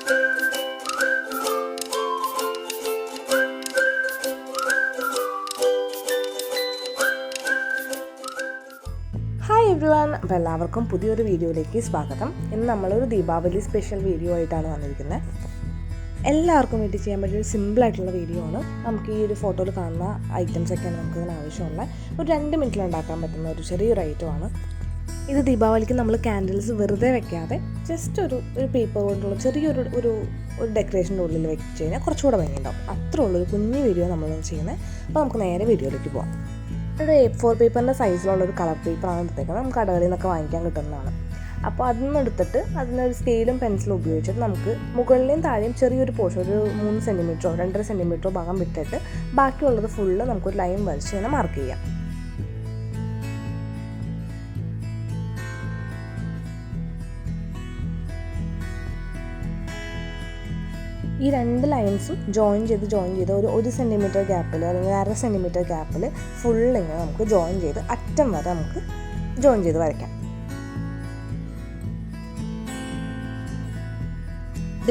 Hi everyone, അപ്പോൾ എല്ലാവർക്കും പുതിയൊരു വീഡിയോയിലേക്ക് സ്വാഗതം. ഇന്ന് നമ്മളൊരു ദീപാവലി സ്പെഷ്യൽ വീഡിയോ ആയിട്ടാണ് വന്നിരിക്കുന്നത്. എല്ലാവർക്കും വീട്ടിൽ ചെയ്യാൻ പറ്റിയൊരു സിമ്പിളായിട്ടുള്ള വീഡിയോ ആണ്. നമുക്ക് ഈ ഒരു ഫോട്ടോയിൽ കാണുന്ന ഐറ്റംസൊക്കെയാണ് നമുക്ക് ഇതിന് ആവശ്യമുള്ള ഒരു 2 മിനിറ്റിൽ ഉണ്ടാക്കാൻ പറ്റുന്ന ഒരു ചെറിയൊരു ഐറ്റമാണ് ഇത്. ദീപാവലിക്ക് നമ്മൾ കാൻഡിൽസ് വെറുതെ വെക്കാതെ ജസ്റ്റ് ഒരു പേപ്പർ കൊണ്ടുള്ള ചെറിയൊരു ഒരു ഡെക്കറേഷൻ്റെ ഉള്ളിൽ വെച്ച് കഴിഞ്ഞാൽ കുറച്ചുകൂടെ ഭംഗിയുണ്ടാവും. അത്രേ ഉള്ളൊരു കുഞ്ഞു വീഡിയോ നമ്മളൊന്ന് ചെയ്യുന്നത്. അപ്പോൾ നമുക്ക് നേരെ വീഡിയോയിലേക്ക് പോകാം. ഒരു A4 പേപ്പറിൻ്റെ സൈസിലുള്ളൊരു കളർ പേപ്പറാണ് എടുത്തേക്കുന്നത്. നമുക്ക് കടകളിൽ നിന്നൊക്കെ വാങ്ങിക്കാൻ കിട്ടുന്നതാണ്. അപ്പോൾ അതിൽ നിന്ന് എടുത്തിട്ട് അതിനൊരു സ്കെയിലും പെൻസിലും ഉപയോഗിച്ചിട്ട് നമുക്ക് മുകളിലെയും താഴെയും ചെറിയൊരു പോർഷൻ, ഒരു 3 സെൻറ്റിമീറ്ററോ 2.5 സെൻറ്റിമീറ്ററോ ഭാഗം വിട്ടിട്ട് ബാക്കിയുള്ളത് ഫുള്ള് നമുക്കൊരു ലൈൻ വരച്ച് ഇങ്ങനെ മാർക്ക് ചെയ്യാം. ഈ 2 ലൈൻസും ജോയിൻ ചെയ്ത് ഒരു 1 സെൻറ്റിമീറ്റർ ഗ്യാപ്പിൽ അല്ലെങ്കിൽ 1/2 സെൻറ്റിമീറ്റർ ഗ്യാപ്പിൽ ഫുള്ളിങ്ങനെ നമുക്ക് ജോയിൻ ചെയ്ത് അറ്റം വരെ നമുക്ക് ജോയിൻ ചെയ്ത് വരയ്ക്കാം.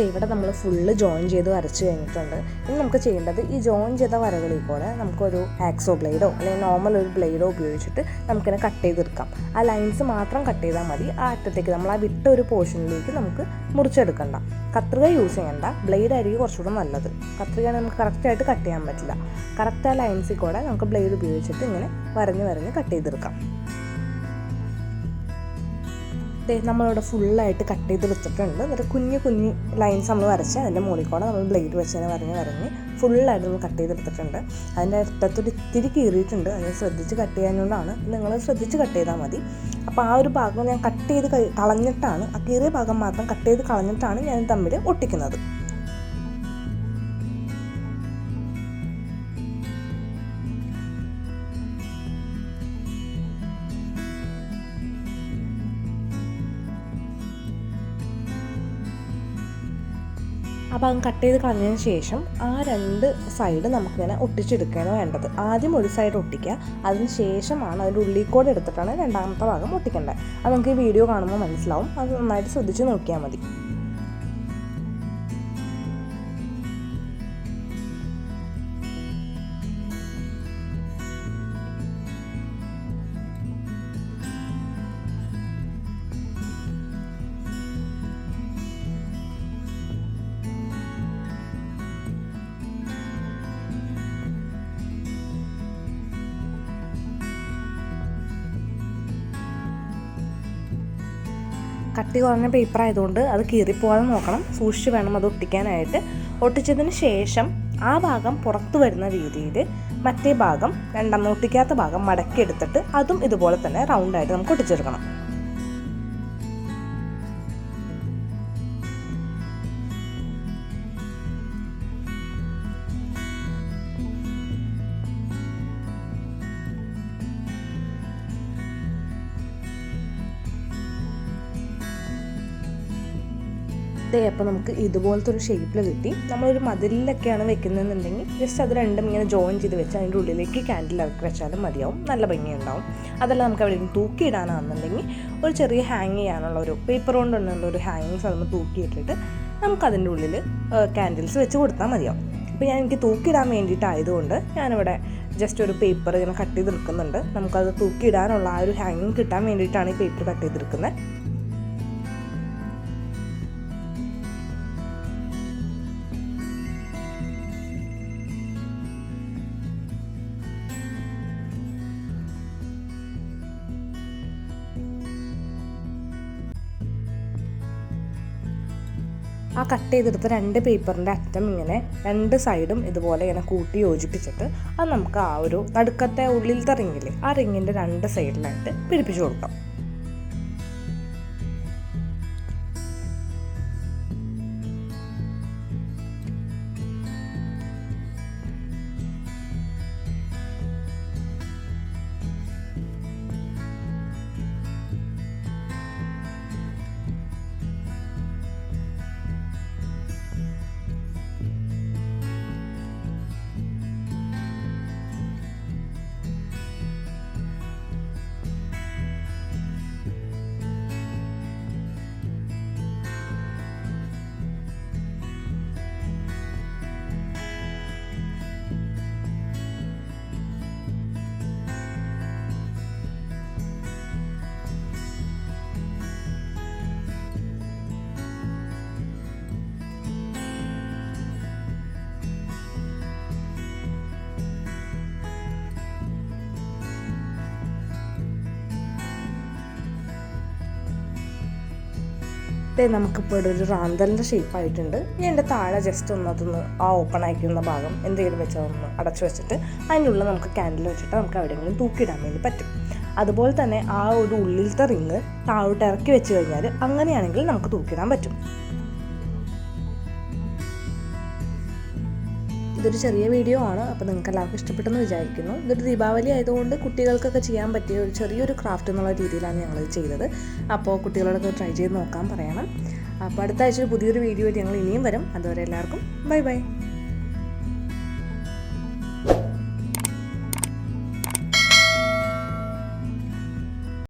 ഇവിടെ നമ്മൾ ഫുള്ള് ജോയിൻ ചെയ്ത് വരച്ച് കഴിഞ്ഞിട്ടുണ്ട്. ഇനി നമുക്ക് ചെയ്യേണ്ടത് ഈ ജോയിൻ ചെയ്ത വരകളിൽ കൂടെ നമുക്കൊരു ആക്സോ ബ്ലേഡോ അല്ലെങ്കിൽ നോർമൽ ഒരു ബ്ലേഡോ ഉപയോഗിച്ചിട്ട് നമുക്കിങ്ങനെ കട്ട് ചെയ്തെടുക്കാം. ആ ലൈൻസ് മാത്രം കട്ട് ചെയ്താൽ മതി. ആ അറ്റത്തേക്ക് നമ്മൾ ആ വിട്ട ഒരു പോർഷനിലേക്ക് നമുക്ക് മുറിച്ചെടുക്കണ്ട. കത്രിക യൂസ് ചെയ്യണ്ട, ബ്ലേഡ് ആയിരിക്കും കുറച്ചുകൂടെ നല്ലത്. കത്രിക നമുക്ക് കറക്റ്റായിട്ട് കട്ട് ചെയ്യാൻ പറ്റില്ല. കറക്റ്റ് ആ ലൈൻസിൽ കൂടെ നമുക്ക് ബ്ലേഡ് ഉപയോഗിച്ചിട്ട് ഇങ്ങനെ വരഞ്ഞ് കട്ട് ചെയ്തെടുക്കാം. നമ്മളിവിടെ ഫുള്ളായിട്ട് കട്ട് ചെയ്തെടുത്തിട്ടുണ്ട്. എന്നിട്ട് കുഞ്ഞു ലൈൻസ് നമ്മൾ വരച്ച് അതിൻ്റെ മുകളിൽ കൂടെ നമ്മൾ ബ്ലേഡ് വെച്ച് തന്നെ വരഞ്ഞ് ഫുള്ളായിട്ട് നമ്മൾ കട്ട് ചെയ്തെടുത്തിട്ടുണ്ട്. അതിൻ്റെ അറ്റത്തൊരു ഇത്തിരി കീറിയിട്ടുണ്ട്. അത് ശ്രദ്ധിച്ച് കട്ട് ചെയ്യാനുള്ളതാണ്. നിങ്ങൾ ശ്രദ്ധിച്ച് കട്ട് ചെയ്താൽ മതി. അപ്പോൾ ആ ഒരു ഭാഗം ഞാൻ കട്ട് ചെയ്ത് കളഞ്ഞിട്ടാണ്, ആ കീറിയ ഭാഗം മാത്രം കട്ട് ചെയ്ത് കളഞ്ഞിട്ടാണ് ഞാൻ തമ്മിൽ ഒട്ടിക്കുന്നത്. ആ ഭാഗം കട്ട് ചെയ്ത് കളഞ്ഞതിന് ശേഷം ആ 2 സൈഡ് നമുക്കിങ്ങനെ ഒട്ടിച്ചെടുക്കുകയാണ് വേണ്ടത്. ആദ്യം ഒരു സൈഡ് ഒട്ടിക്കുക, അതിന് ശേഷമാണ് അതിൻ്റെ ഉള്ളിൽ കൂടെ എടുത്തിട്ടാണ് രണ്ടാമത്തെ ഭാഗം ഒട്ടിക്കേണ്ടത്. അത് നമുക്ക് ഈ വീഡിയോ കാണുമ്പോൾ മനസ്സിലാവും. അത് നന്നായിട്ട് ശ്രദ്ധിച്ച് നോക്കിയാൽ മതി. കട്ടി കുറഞ്ഞ പേപ്പർ ആയതുകൊണ്ട് അത് കീറിപ്പോകാതെ നോക്കണം. സൂക്ഷിച്ച് വേണം അത് ഒട്ടിക്കാനായിട്ട്. ഒട്ടിച്ചതിന് ശേഷം ആ ഭാഗം പുറത്ത് വരുന്ന രീതിയിൽ മറ്റേ ഭാഗം, ഒട്ടിക്കാത്ത ഭാഗം മടക്കി എടുത്തിട്ട് അതും ഇതുപോലെ തന്നെ റൗണ്ടായിട്ട് നമുക്ക് ഒട്ടിച്ചെടുക്കണം. അപ്പോൾ നമുക്ക് ഇതുപോലത്തെ ഒരു ഷേപ്പിൽ കിട്ടി. നമ്മളൊരു മതിലിലൊക്കെയാണ് വെക്കുന്നതെന്നുണ്ടെങ്കിൽ ജസ്റ്റ് അത് രണ്ടും ഇങ്ങനെ ജോയിൻ ചെയ്ത് വെച്ച് അതിൻ്റെ ഉള്ളിലേക്ക് കാൻഡിൽ ഇറക്കി വെച്ചാലും മതിയാവും. നല്ല ഭംഗിയുണ്ടാവും. അതല്ല നമുക്ക് എവിടെയെങ്കിലും തൂക്കിയിടാനാണെന്നുണ്ടെങ്കിൽ ഒരു ചെറിയ ഹാങ് ചെയ്യാനുള്ള ഒരു പേപ്പർ കൊണ്ടുള്ള ഒരു ഹാങ്ങിങ്സ് അതൊന്ന് തൂക്കിയിട്ടിട്ട് നമുക്കതിൻ്റെ ഉള്ളിൽ കാൻഡിൽസ് വെച്ച് കൊടുത്താൽ മതിയാവും. അപ്പോൾ എനിക്ക് തൂക്കിയിടാൻ വേണ്ടിയിട്ടായതുകൊണ്ട് ഞാനിവിടെ ജസ്റ്റ് ഒരു പേപ്പർ ഇങ്ങനെ കട്ട് ചെയ്തെടുക്കുന്നുണ്ട്. നമുക്കത് തൂക്കിയിടാനുള്ള ആ ഒരു ഹാങ്ങിങ് കിട്ടാൻ വേണ്ടിയിട്ടാണ് ഈ പേപ്പർ കട്ട് ചെയ്തെടുക്കുന്നത്. ആ കട്ട് ചെയ്തെടുത്ത 2 പേപ്പറിൻ്റെ അറ്റം ഇങ്ങനെ 2 സൈഡും ഇതുപോലെ ഇങ്ങനെ കൂട്ടി യോജിപ്പിച്ചിട്ട് അത് നമുക്ക് ആ ഒരു നടുക്കത്തെ ഉള്ളിലത്തെ റിങ്ങില്ലേ, ആ റിങ്ങിൻ്റെ 2 സൈഡിലായിട്ട് പിടിപ്പിച്ചു കൊടുക്കാം. നമുക്കിപ്പോൾ ഇവിടെ ഒരു റാന്തലിൻ്റെ ഷേപ്പായിട്ടുണ്ട്. ഇനി എൻ്റെ താഴെ ജസ്റ്റ് അതൊന്ന് ആ ഓപ്പൺ ആയിരിക്കുന്ന ഭാഗം എന്തെങ്കിലും വെച്ചാൽ ഒന്ന് അടച്ചു വെച്ചിട്ട് അതിൻ്റെ ഉള്ളിൽ നമുക്ക് ക്യാൻഡിൽ വെച്ചിട്ട് നമുക്ക് എവിടെയെങ്കിലും തൂക്കിയിടാൻ വേണ്ടി പറ്റും. അതുപോലെ തന്നെ ആ ഒരു ഉള്ളിലത്തെ റിങ് താഴോട്ട് ഇറക്കി വെച്ച് കഴിഞ്ഞാൽ അങ്ങനെയാണെങ്കിൽ നമുക്ക് തൂക്കിയിടാൻ പറ്റും. ഇതൊരു ചെറിയ വീഡിയോ ആണ്, അപ്പോൾ നിങ്ങൾക്ക് എല്ലാവർക്കും ഇഷ്ടപ്പെട്ടെന്ന് വിചാരിക്കുന്നു. ഇതൊരു ദീപാവലി ആയതുകൊണ്ട് കുട്ടികൾക്കൊക്കെ ചെയ്യാൻ പറ്റിയ ഒരു ചെറിയൊരു ക്രാഫ്റ്റ് എന്നുള്ള രീതിയിലാണ് ഞങ്ങളിത് ചെയ്തത്. അപ്പോൾ കുട്ടികളോടൊക്കെ ട്രൈ ചെയ്ത് നോക്കാൻ പറയണം. അപ്പോൾ അടുത്ത ആഴ്ച പുതിയൊരു വീഡിയോ ആയിട്ട് ഞങ്ങൾ ഇനിയും വരും. അതുവരെ എല്ലാവർക്കും ബൈ ബൈ.